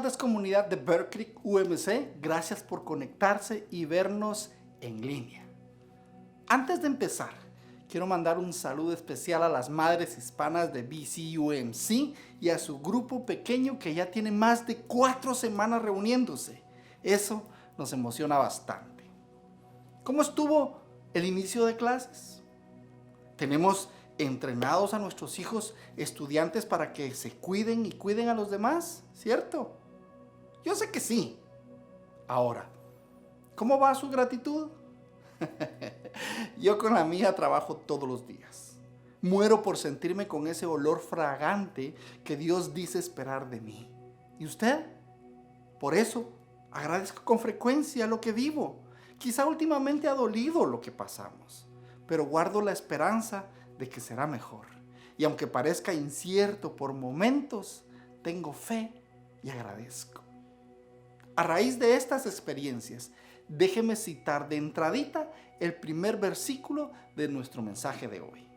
tardes, comunidad de Bear Creek UMC. Gracias por conectarse y vernos en línea. Antes de empezar, quiero mandar un saludo especial a las madres hispanas de BCUMC y a su grupo pequeño que ya tiene más de 4 semanas reuniéndose. Eso nos emociona bastante. ¿Cómo estuvo el inicio de clases? ¿Tenemos entrenados a nuestros hijos estudiantes para que se cuiden y cuiden a los demás? ¿Cierto? Yo sé que sí. Ahora, ¿cómo va su gratitud? Yo con la mía trabajo todos los días. Muero por sentirme con ese olor fragante que Dios dice esperar de mí. ¿Y usted? Por eso, agradezco con frecuencia lo que vivo. Quizá últimamente ha dolido lo que pasamos, pero guardo la esperanza de que será mejor. Y aunque parezca incierto por momentos, tengo fe y agradezco. A raíz de estas experiencias, déjeme citar de entradita el primer versículo de nuestro mensaje de hoy.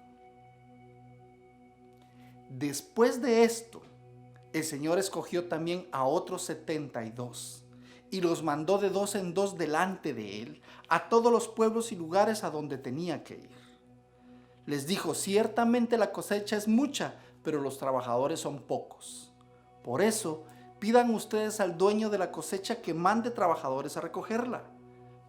Después de esto, el Señor escogió también a otros 72 y los mandó de 2 en 2 delante de Él a todos los pueblos y lugares a donde tenía que ir. Les dijo, ciertamente la cosecha es mucha, pero los trabajadores son pocos. Por eso, pidan ustedes al dueño de la cosecha que mande trabajadores a recogerla.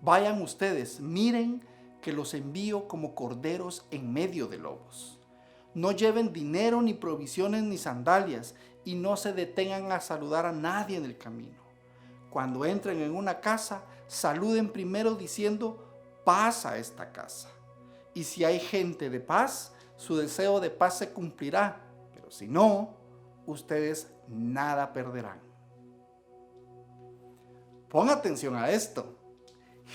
Vayan ustedes, miren que los envío como corderos en medio de lobos. No lleven dinero, ni provisiones, ni sandalias, y no se detengan a saludar a nadie en el camino. Cuando entren en una casa, saluden primero diciendo, paz a esta casa. Y si hay gente de paz, su deseo de paz se cumplirá, pero si no, ustedes nada perderán. Ponga atención a esto.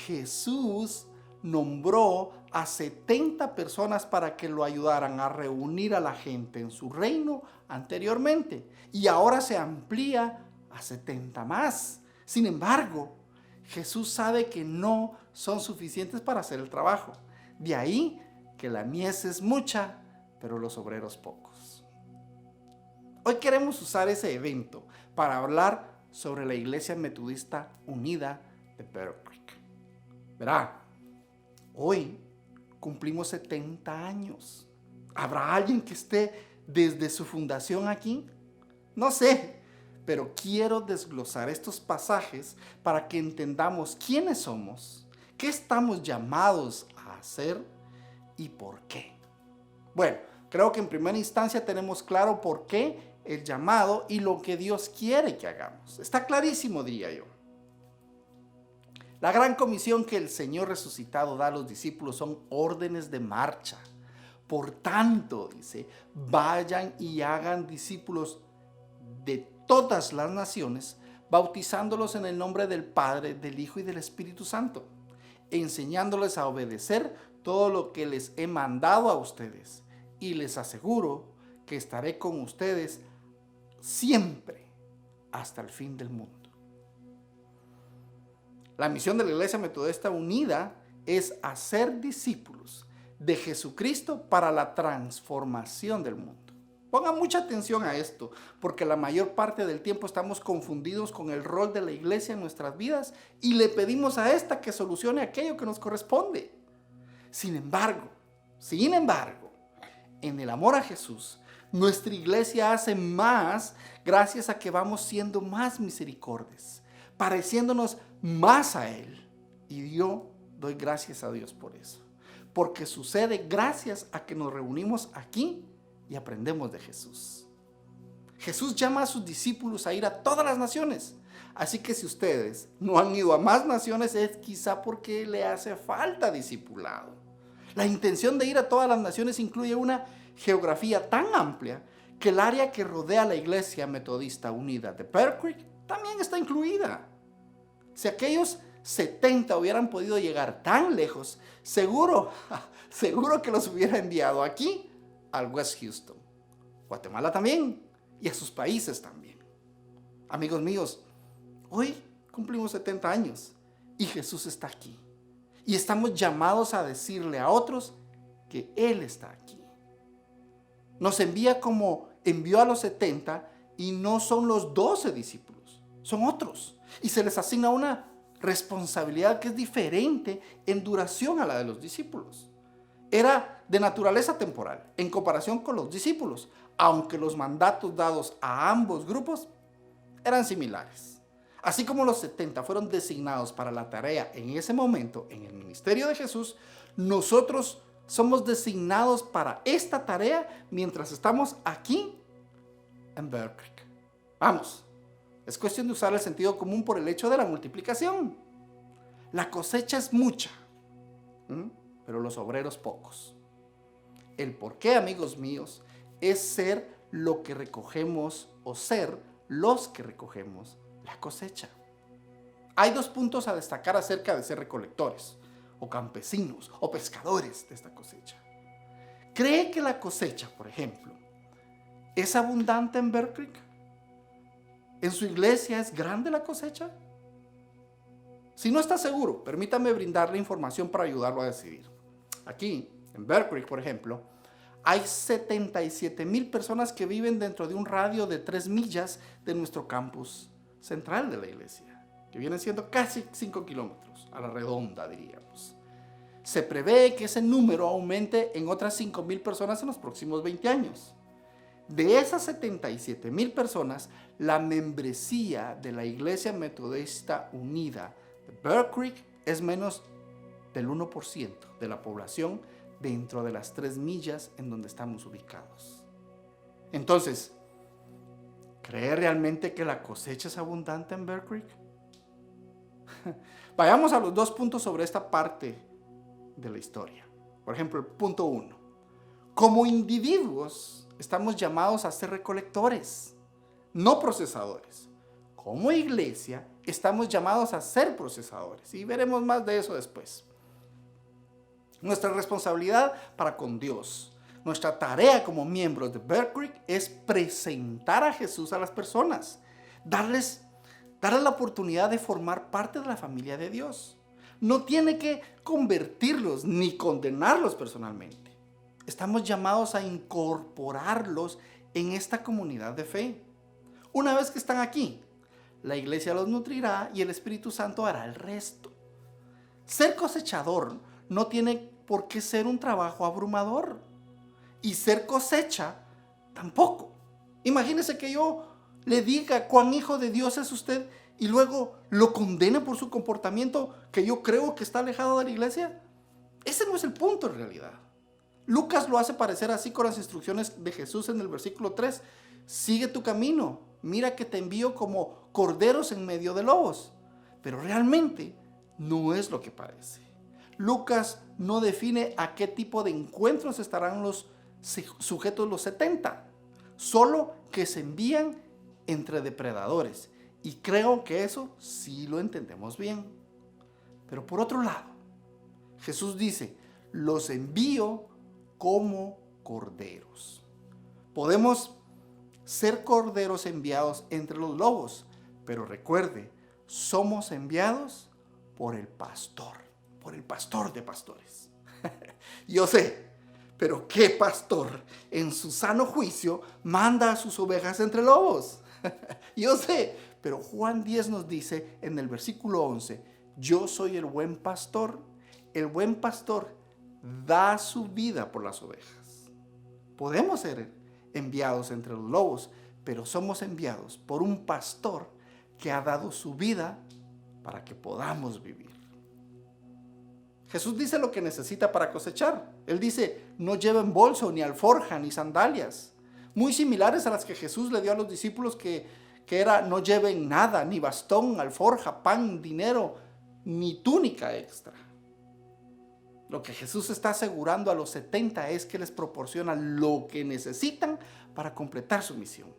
Jesús nombró a 70 personas para que lo ayudaran a reunir a la gente en su reino anteriormente, y ahora se amplía a 70 más. Sin embargo, Jesús sabe que no son suficientes para hacer el trabajo. De ahí que la mies es mucha, pero los obreros pocos. Hoy queremos usar ese evento para hablar sobre la Iglesia Metodista Unida de Bear Creek. Verá, hoy cumplimos 70 años. ¿Habrá alguien que esté desde su fundación aquí? No sé, pero quiero desglosar estos pasajes para que entendamos quiénes somos, qué estamos llamados a hacer y por qué. Bueno, creo que en primera instancia tenemos claro por qué el llamado y lo que Dios quiere que hagamos. Está clarísimo, diría yo. La gran comisión que el Señor resucitado da a los discípulos son órdenes de marcha. Por tanto, dice, vayan y hagan discípulos de todas las naciones, bautizándolos en el nombre del Padre, del Hijo y del Espíritu Santo, enseñándoles a obedecer todo lo que les he mandado a ustedes. Y les aseguro que estaré con ustedes siempre hasta el fin del mundo. La misión de la Iglesia Metodista Unida es hacer discípulos de Jesucristo para la transformación del mundo. Pongan mucha atención a esto, porque la mayor parte del tiempo estamos confundidos con el rol de la iglesia en nuestras vidas y le pedimos a esta que solucione aquello que nos corresponde. Sin embargo, en el amor a Jesús, nuestra iglesia hace más gracias a que vamos siendo más misericordias, pareciéndonos más a Él. Y yo doy gracias a Dios por eso, porque sucede gracias a que nos reunimos aquí y aprendemos de Jesús. Jesús llama a sus discípulos a ir a todas las naciones. Así que si ustedes no han ido a más naciones es quizá porque le hace falta discipulado. La intención de ir a todas las naciones incluye una geografía tan amplia que el área que rodea la Iglesia Metodista Unida de Bear Creek también está incluida. Si aquellos 70 hubieran podido llegar tan lejos, seguro que los hubiera enviado aquí al West Houston, Guatemala también, y a sus países también. Amigos míos, hoy cumplimos 70 años y Jesús está aquí. Y estamos llamados a decirle a otros que Él está aquí. Nos envía como envió a los 70 y no son los 12 discípulos, son otros. Y se les asigna una responsabilidad que es diferente en duración a la de los discípulos. Era de naturaleza temporal en comparación con los discípulos, aunque los mandatos dados a ambos grupos eran similares. Así como los 70 fueron designados para la tarea en ese momento en el ministerio de Jesús, nosotros somos designados para esta tarea mientras estamos aquí en Bear Creek. Vamos, es cuestión de usar el sentido común por el hecho de la multiplicación. La cosecha es mucha, pero los obreros pocos. El porqué, amigos míos, es ser lo que recogemos o ser los que recogemos la cosecha. Hay 2 puntos a destacar acerca de ser recolectores, o campesinos, o pescadores de esta cosecha. ¿Cree que la cosecha, por ejemplo, es abundante en Bear Creek? ¿En su iglesia es grande la cosecha? Si no está seguro, permítame brindarle información para ayudarlo a decidir. Aquí, en Bear Creek, por ejemplo, hay 77,000 personas que viven dentro de un radio de 3 millas de nuestro campus central de la iglesia, que vienen siendo casi 5 kilómetros, a la redonda diríamos. Se prevé que ese número aumente en otras 5,000 personas en los próximos 20 años. De esas 77,000 personas, la membresía de la Iglesia Metodista Unida de Bear Creek es menos del 1% de la población dentro de las 3 millas en donde estamos ubicados. Entonces, ¿cree realmente que la cosecha es abundante en Bear Creek? Vayamos a los 2 puntos sobre esta parte de la historia. Por ejemplo, el punto 1. Como individuos, estamos llamados a ser recolectores, no procesadores. Como iglesia, estamos llamados a ser procesadores. Y veremos más de eso después. Nuestra responsabilidad para con Dios, nuestra tarea como miembros de Bear Creek es presentar a Jesús a las personas, darles la oportunidad de formar parte de la familia de Dios. No tiene que convertirlos ni condenarlos personalmente. Estamos llamados a incorporarlos en esta comunidad de fe. Una vez que están aquí, la iglesia los nutrirá y el Espíritu Santo hará el resto. Ser cosechador no tiene por qué ser un trabajo abrumador. Y ser cosecha tampoco. Imagínese que yo le diga cuán hijo de Dios es usted y luego lo condene por su comportamiento que yo creo que está alejado de la iglesia. Ese no es el punto en realidad. Lucas lo hace parecer así con las instrucciones de Jesús en el versículo 3. Sigue tu camino, mira que te envío como corderos en medio de lobos. Pero realmente no es lo que parece. Lucas no define a qué tipo de encuentros estarán los sujetos los 70, solo que se envían entre depredadores. Y creo que eso sí lo entendemos bien. Pero por otro lado, Jesús dice, los envío como corderos. Podemos ser corderos enviados entre los lobos, pero recuerde, somos enviados por el pastor de pastores. Yo sé, pero ¿qué pastor en su sano juicio manda a sus ovejas entre lobos? Yo sé, pero Juan 10 nos dice en el versículo 11, yo soy el buen pastor da su vida por las ovejas. Podemos ser enviados entre los lobos, pero somos enviados por un pastor que ha dado su vida para que podamos vivir. Jesús dice lo que necesita para cosechar. Él dice, no lleven bolso, ni alforja, ni sandalias. Muy similares a las que Jesús le dio a los discípulos que era, no lleven nada, ni bastón, alforja, pan, dinero, ni túnica extra. Lo que Jesús está asegurando a los 70 es que les proporciona lo que necesitan para completar su misión.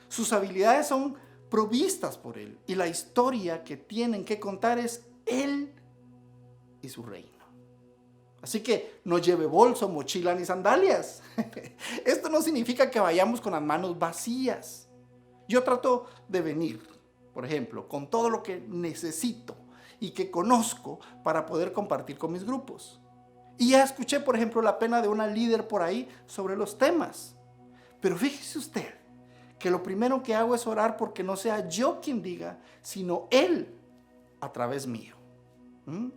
Sus habilidades son provistas por Él y la historia que tienen que contar es Él y su reino. Así que no lleve bolso, mochila ni sandalias. Esto no significa que vayamos con las manos vacías. Yo trato de venir, por ejemplo, con todo lo que necesito y que conozco para poder compartir con mis grupos. Y ya escuché, por ejemplo, la pena de una líder por ahí sobre los temas. Pero fíjese usted que lo primero que hago es orar porque no sea yo quien diga, sino Él a través mío. ¿Mm?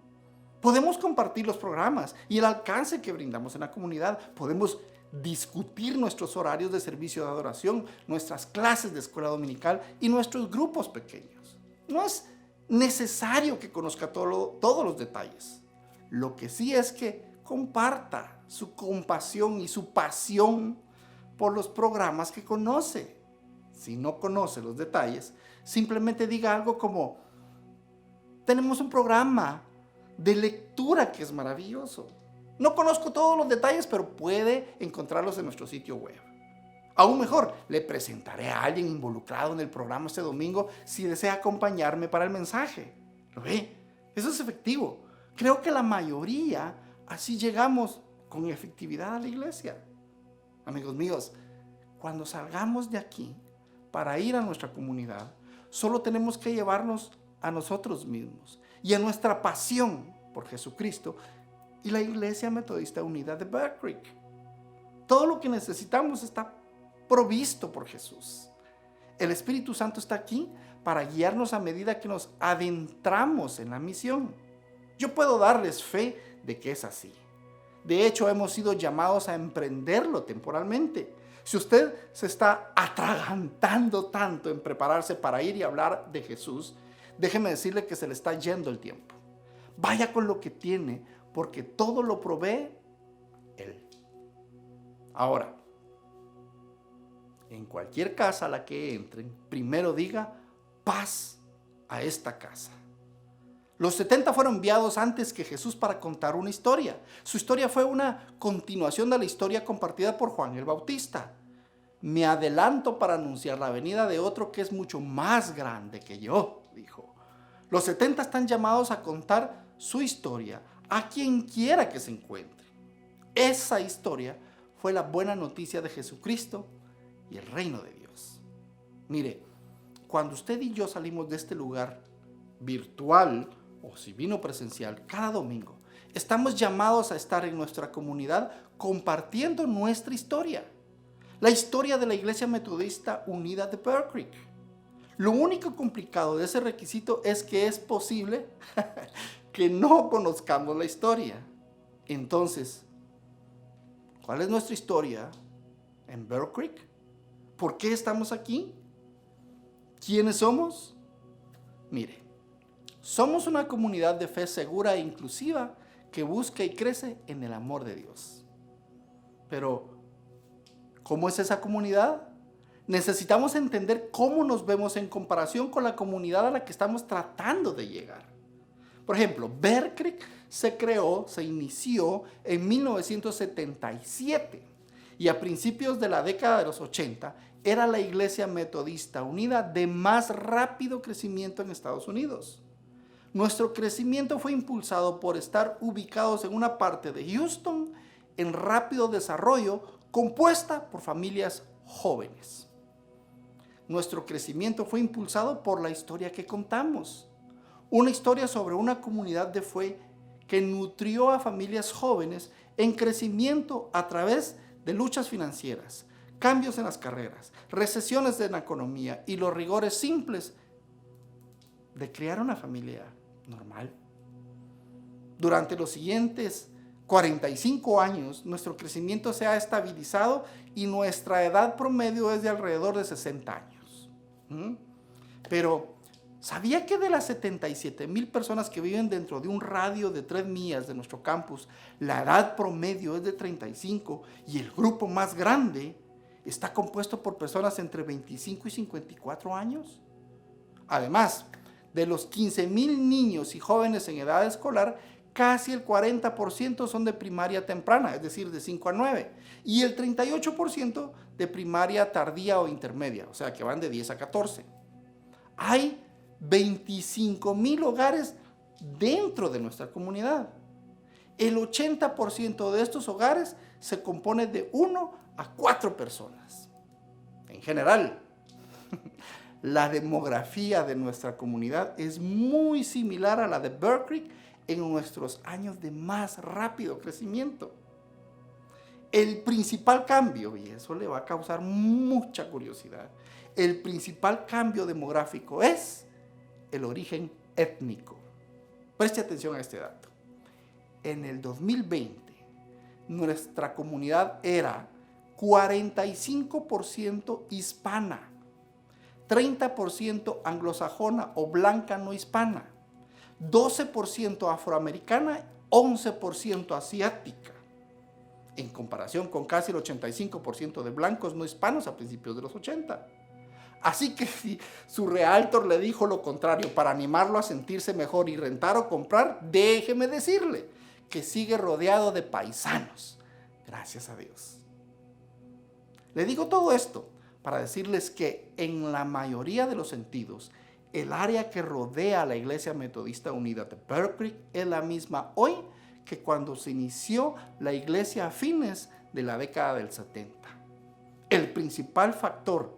Podemos compartir los programas y el alcance que brindamos en la comunidad. Podemos discutir nuestros horarios de servicio de adoración, nuestras clases de escuela dominical y nuestros grupos pequeños. No es necesario que conozca todos los detalles. Lo que sí es que comparta su compasión y su pasión por los programas que conoce. Si no conoce los detalles, simplemente diga algo como: tenemos un programa de lectura que es maravilloso. No conozco todos los detalles, pero puede encontrarlos en nuestro sitio web. Aún mejor, le presentaré a alguien involucrado en el programa este domingo si desea acompañarme para el mensaje. ¿Lo ve? Eso es efectivo. Creo que la mayoría así llegamos con efectividad a la iglesia. Amigos míos, cuando salgamos de aquí para ir a nuestra comunidad, solo tenemos que llevarnos a nosotros mismos y a nuestra pasión por Jesucristo y la Iglesia Metodista Unida de Bear Creek. Todo lo que necesitamos está provisto por Jesús. El Espíritu Santo está aquí para guiarnos a medida que nos adentramos en la misión. Yo puedo darles fe de que es así. De hecho, hemos sido llamados a emprenderlo temporalmente. Si usted se está atragantando tanto en prepararse para ir y hablar de Jesús, déjeme decirle que se le está yendo el tiempo. Vaya con lo que tiene, porque todo lo provee Él. Ahora, en cualquier casa a la que entren, primero diga: paz a esta casa. Los 70 fueron enviados antes que Jesús para contar una historia. Su historia fue una continuación de la historia compartida por Juan el Bautista. Me adelanto para anunciar la venida de otro que es mucho más grande que yo, dijo. Los 70 están llamados a contar su historia a quien quiera que se encuentre. Esa historia fue la buena noticia de Jesucristo y el reino de Dios. Mire, cuando usted y yo salimos de este lugar virtual, o si vino presencial, cada domingo, estamos llamados a estar en nuestra comunidad compartiendo nuestra historia. La historia de la Iglesia Metodista Unida de Bear Creek. Lo único complicado de ese requisito es que es posible que no conozcamos la historia. Entonces, ¿cuál es nuestra historia en Bear Creek? ¿Por qué estamos aquí? ¿Quiénes somos? Mire, somos una comunidad de fe segura e inclusiva que busca y crece en el amor de Dios. Pero, ¿cómo es esa comunidad? Necesitamos entender cómo nos vemos en comparación con la comunidad a la que estamos tratando de llegar. Por ejemplo, Bear Creek se inició en 1977 y a principios de la década de los 80 era la Iglesia Metodista Unida de más rápido crecimiento en Estados Unidos. Nuestro crecimiento fue impulsado por estar ubicados en una parte de Houston en rápido desarrollo, compuesta por familias jóvenes. Nuestro crecimiento fue impulsado por la historia que contamos. Una historia sobre una comunidad de fe que nutrió a familias jóvenes en crecimiento a través de luchas financieras, cambios en las carreras, recesiones en la economía y los rigores simples de crear una familia normal. Durante los siguientes 45 años, nuestro crecimiento se ha estabilizado y nuestra edad promedio es de alrededor de 60 años. Pero, ¿sabía que de las 77,000 personas que viven dentro de un radio de 3 millas de nuestro campus, la edad promedio es de 35 y el grupo más grande está compuesto por personas entre 25 y 54 años? Además, de los 15,000 niños y jóvenes en edad escolar, casi el 40% son de primaria temprana, es decir, de 5 a 9, y el 38% de primaria tardía o intermedia, o sea, que van de 10 a 14. Hay 25,000 hogares dentro de nuestra comunidad. El 80% de estos hogares se compone de 1 a 4 personas. En general, la demografía de nuestra comunidad es muy similar a la de Bear Creek en nuestros años de más rápido crecimiento. El principal cambio, y eso le va a causar mucha curiosidad, el principal cambio demográfico es el origen étnico. Preste atención a este dato. En el 2020, nuestra comunidad era 45% hispana, 30% anglosajona o blanca no hispana, 12% afroamericana, 11% asiática, en comparación con casi el 85% de blancos no hispanos a principios de los 80. Así que si su realtor le dijo lo contrario para animarlo a sentirse mejor y rentar o comprar, déjeme decirle que sigue rodeado de paisanos. Gracias a Dios. Le digo todo esto para decirles que en la mayoría de los sentidos, el área que rodea a la Iglesia Metodista Unida de Bear Creek es la misma hoy que cuando se inició la iglesia a fines de la década del 70. El principal factor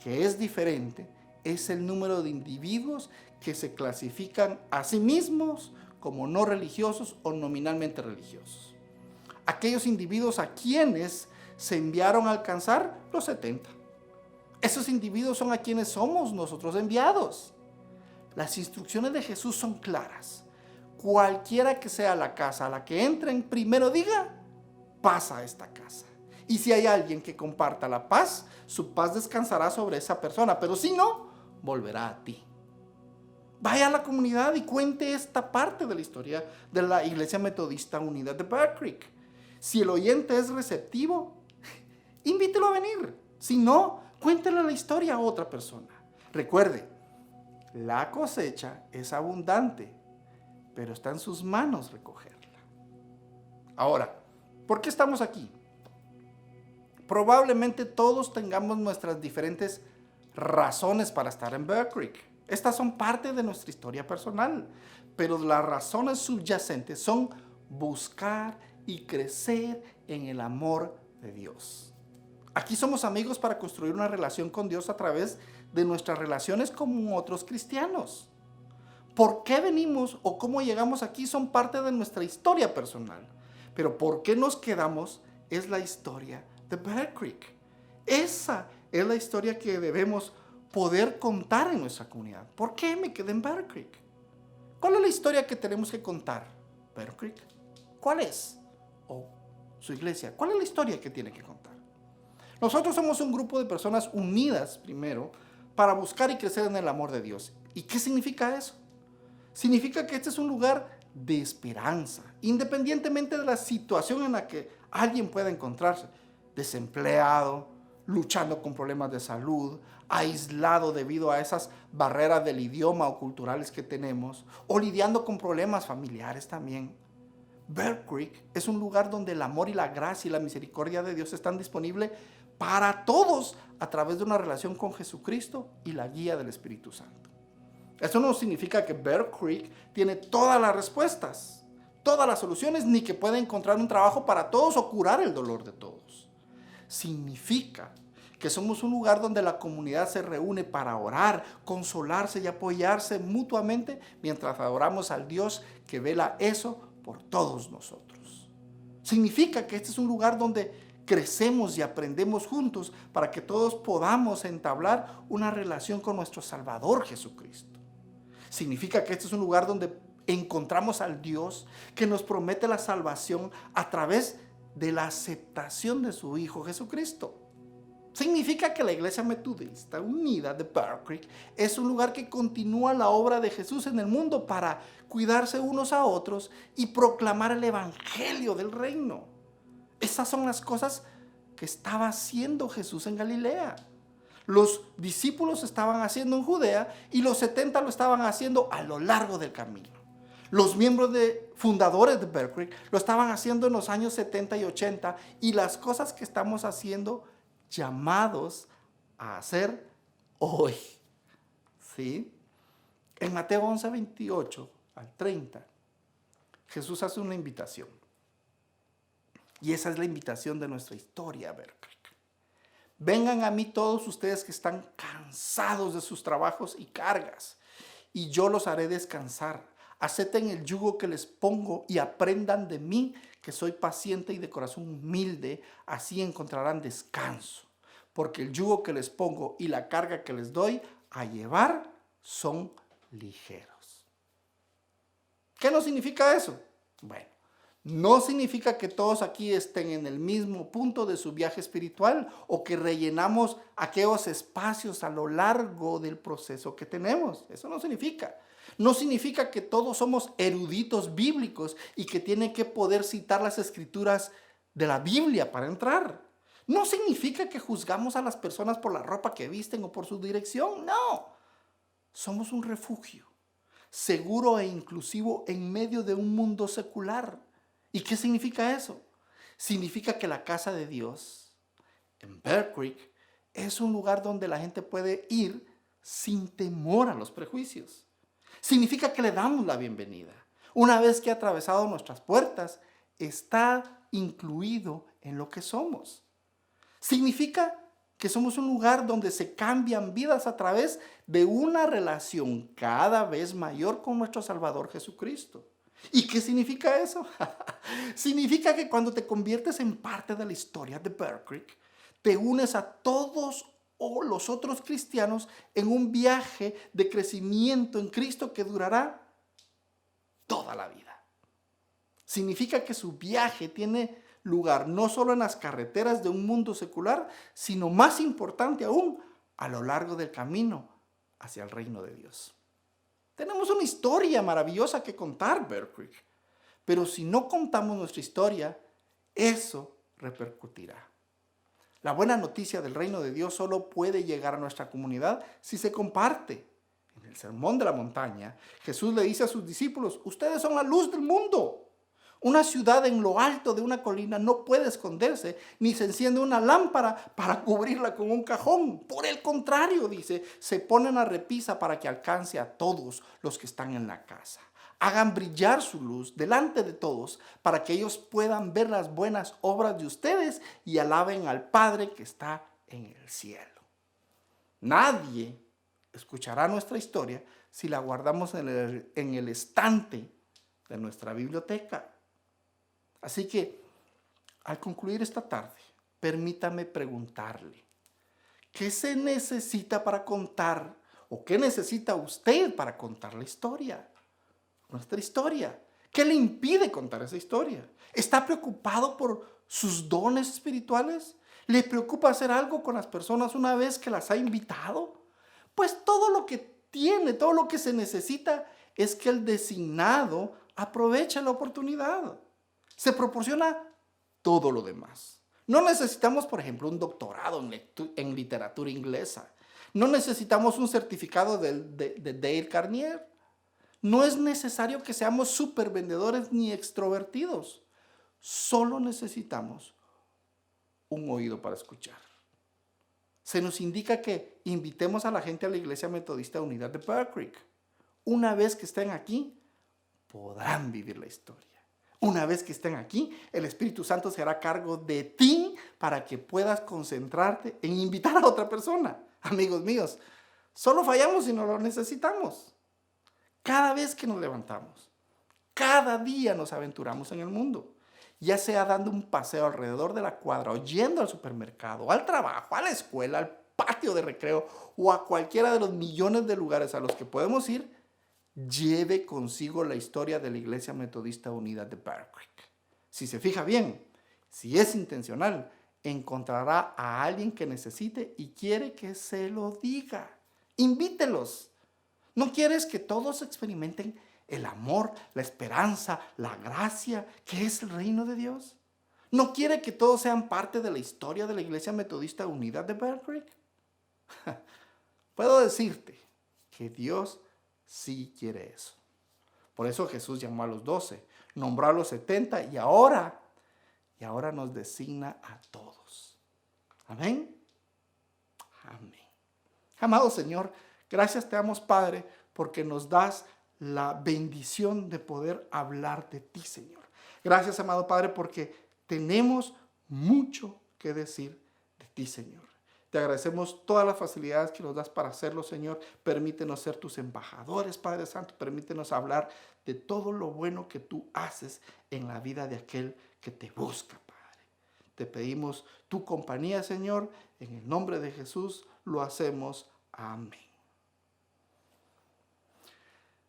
que es diferente es el número de individuos que se clasifican a sí mismos como no religiosos o nominalmente religiosos. Aquellos individuos a quienes se enviaron a alcanzar los 70. Esos individuos son a quienes somos nosotros enviados. Las instrucciones de Jesús son claras. Cualquiera que sea la casa a la que entren, primero diga, paz a esta casa. Y si hay alguien que comparta la paz, su paz descansará sobre esa persona, pero si no, volverá a ti. Vaya a la comunidad y cuente esta parte de la historia de la Iglesia Metodista Unida de Bear Creek. Si el oyente es receptivo, invítelo a venir. Si no, cuéntele la historia a otra persona. Recuerde, la cosecha es abundante, pero está en sus manos recogerla. Ahora, ¿por qué estamos aquí? Probablemente todos tengamos nuestras diferentes razones para estar en Bear Creek. Estas son parte de nuestra historia personal, pero las razones subyacentes son buscar y crecer en el amor de Dios. Aquí somos amigos para construir una relación con Dios a través de nuestras relaciones con otros cristianos. ¿Por qué venimos o cómo llegamos aquí? Son parte de nuestra historia personal. Pero ¿por qué nos quedamos? Es la historia de Bear Creek. Esa es la historia que debemos poder contar en nuestra comunidad. ¿Por qué me quedé en Bear Creek? ¿Cuál es la historia que tenemos que contar? Bear Creek. ¿Cuál es? O su iglesia. ¿Cuál es la historia que tiene que contar? Nosotros somos un grupo de personas unidas primero para buscar y crecer en el amor de Dios. ¿Y qué significa eso? Significa que este es un lugar de esperanza, independientemente de la situación en la que alguien pueda encontrarse. Desempleado, luchando con problemas de salud, aislado debido a esas barreras del idioma o culturales que tenemos, o lidiando con problemas familiares también. Bear Creek es un lugar donde el amor y la gracia y la misericordia de Dios están disponibles para todos a través de una relación con Jesucristo y la guía del Espíritu Santo. Eso no significa que Bear Creek tiene todas las respuestas, todas las soluciones, ni que pueda encontrar un trabajo para todos o curar el dolor de todos. Significa que somos un lugar donde la comunidad se reúne para orar, consolarse y apoyarse mutuamente mientras adoramos al Dios que vela eso por todos nosotros. Significa que este es un lugar donde crecemos y aprendemos juntos para que todos podamos entablar una relación con nuestro Salvador Jesucristo. Significa que este es un lugar donde encontramos al Dios que nos promete la salvación a través de la aceptación de su Hijo Jesucristo. Significa que la Iglesia Metodista Unida de Bear Creek es un lugar que continúa la obra de Jesús en el mundo para cuidarse unos a otros y proclamar el Evangelio del Reino. Esas son las cosas que estaba haciendo Jesús en Galilea. Los discípulos estaban haciendo en Judea y los 70 lo estaban haciendo a lo largo del camino. Los miembros fundadores de Bear Creek lo estaban haciendo en los años 70 y 80 y las cosas que estamos haciendo llamados a hacer hoy. ¿Sí? En Mateo 11, 28 al 30, Jesús hace una invitación. Y esa es la invitación de nuestra historia, Bear Creek. Vengan a mí todos ustedes que están cansados de sus trabajos y cargas, y yo los haré descansar. Acepten el yugo que les pongo y aprendan de mí, que soy paciente y de corazón humilde, así encontrarán descanso. porque el yugo que les pongo y la carga que les doy a llevar son ligeros. ¿Qué no significa eso? Bueno, no significa que todos aquí estén en el mismo punto de su viaje espiritual o que rellenamos aquellos espacios a lo largo del proceso que tenemos. Eso no significa. No significa que todos somos eruditos bíblicos y que tienen que poder citar las escrituras de la Biblia para entrar. No significa que juzgamos a las personas por la ropa que visten o por su dirección. No. Somos un refugio seguro e inclusivo en medio de un mundo secular. ¿Y qué significa eso? Significa que la casa de Dios en Bear Creek es un lugar donde la gente puede ir sin temor a los prejuicios. Significa que le damos la bienvenida. Una vez que ha atravesado nuestras puertas, está incluido en lo que somos. Significa que somos un lugar donde se cambian vidas a través de una relación cada vez mayor con nuestro Salvador Jesucristo. ¿Y qué significa eso? Significa que cuando te conviertes en parte de la historia de Bear Creek, te unes a todos los otros cristianos en un viaje de crecimiento en Cristo que durará toda la vida. Significa que su viaje tiene lugar no solo en las carreteras de un mundo secular, sino más importante aún, a lo largo del camino hacia el reino de Dios. Tenemos una historia maravillosa que contar, Bear Creek, pero si no contamos nuestra historia, eso repercutirá. La buena noticia del reino de Dios solo puede llegar a nuestra comunidad si se comparte. En el Sermón de la Montaña, Jesús le dice a sus discípulos, ustedes son la luz del mundo. Una ciudad en lo alto de una colina no puede esconderse, ni se enciende una lámpara para cubrirla con un cajón. Por el contrario, dice, se pone en la repisa para que alcance a todos los que están en la casa. Hagan brillar su luz delante de todos para que ellos puedan ver las buenas obras de ustedes y alaben al Padre que está en el cielo. Nadie escuchará nuestra historia si la guardamos en el estante de nuestra biblioteca. Así que, al concluir esta tarde, permítame preguntarle, ¿qué se necesita para contar o qué necesita usted para contar la historia? Nuestra historia. ¿Qué le impide contar esa historia? ¿Está preocupado por sus dones espirituales? ¿Le preocupa hacer algo con las personas una vez que las ha invitado? Pues todo lo que tiene, todo lo que se necesita es que el designado aproveche la oportunidad. Se proporciona todo lo demás. No necesitamos, por ejemplo, un doctorado en literatura inglesa. No necesitamos un certificado de Dale Carnegie. No es necesario que seamos supervendedores ni extrovertidos. Solo necesitamos un oído para escuchar. Se nos indica que invitemos a la gente a la Iglesia Metodista Unida de Bear Creek. Una vez que estén aquí, podrán vivir la historia. Una vez que estén aquí, el Espíritu Santo se hará cargo de ti para que puedas concentrarte en invitar a otra persona. Amigos míos, solo fallamos si no lo necesitamos. Cada vez que nos levantamos, cada día nos aventuramos en el mundo, ya sea dando un paseo alrededor de la cuadra, o yendo al supermercado, al trabajo, a la escuela, al patio de recreo o a cualquiera de los millones de lugares a los que podemos ir, lleve consigo la historia de la Iglesia Metodista Unida de Bear Creek. Si se fija bien, si es intencional, encontrará a alguien que necesite y quiere que se lo diga. Invítelos. ¿No quieres que todos experimenten el amor, la esperanza, la gracia que es el reino de Dios? ¿No quiere que todos sean parte de la historia de la Iglesia Metodista Unida de Bear Creek? Puedo decirte que Dios sí quiere eso. Por eso Jesús llamó a los 12, nombró a los 70 y ahora nos designa a todos. Amén. Amén. Amado Señor, gracias te damos, Padre, porque nos das la bendición de poder hablar de ti, Señor. Gracias, amado Padre, porque tenemos mucho que decir de ti, Señor. Te agradecemos todas las facilidades que nos das para hacerlo, Señor. Permítenos ser tus embajadores, Padre Santo. Permítenos hablar de todo lo bueno que tú haces en la vida de aquel que te busca, Padre. Te pedimos tu compañía, Señor. En el nombre de Jesús lo hacemos. Amén.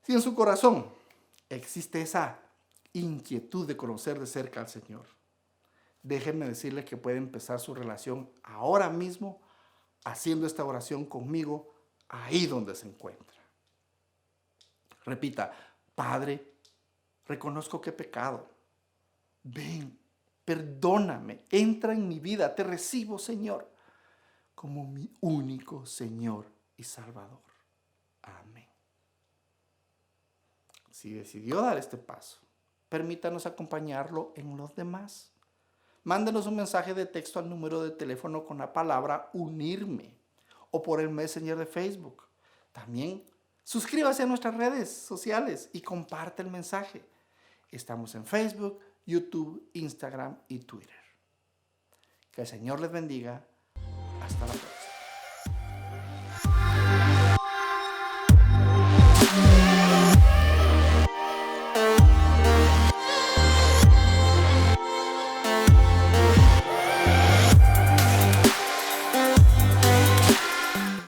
Si en su corazón existe esa inquietud de conocer de cerca al Señor, déjenme decirle que puede empezar su relación ahora mismo haciendo esta oración conmigo ahí donde se encuentra. Repita: Padre, reconozco que he pecado. Ven, perdóname, entra en mi vida. Te recibo, Señor, como mi único Señor y Salvador. Amén. Si decidió dar este paso, permítanos acompañarlo en los demás. Mándenos un mensaje de texto al número de teléfono con la palabra unirme o por el Messenger de Facebook. También suscríbase a nuestras redes sociales y comparte el mensaje. Estamos en Facebook, YouTube, Instagram y Twitter. Que el Señor les bendiga. Hasta la próxima.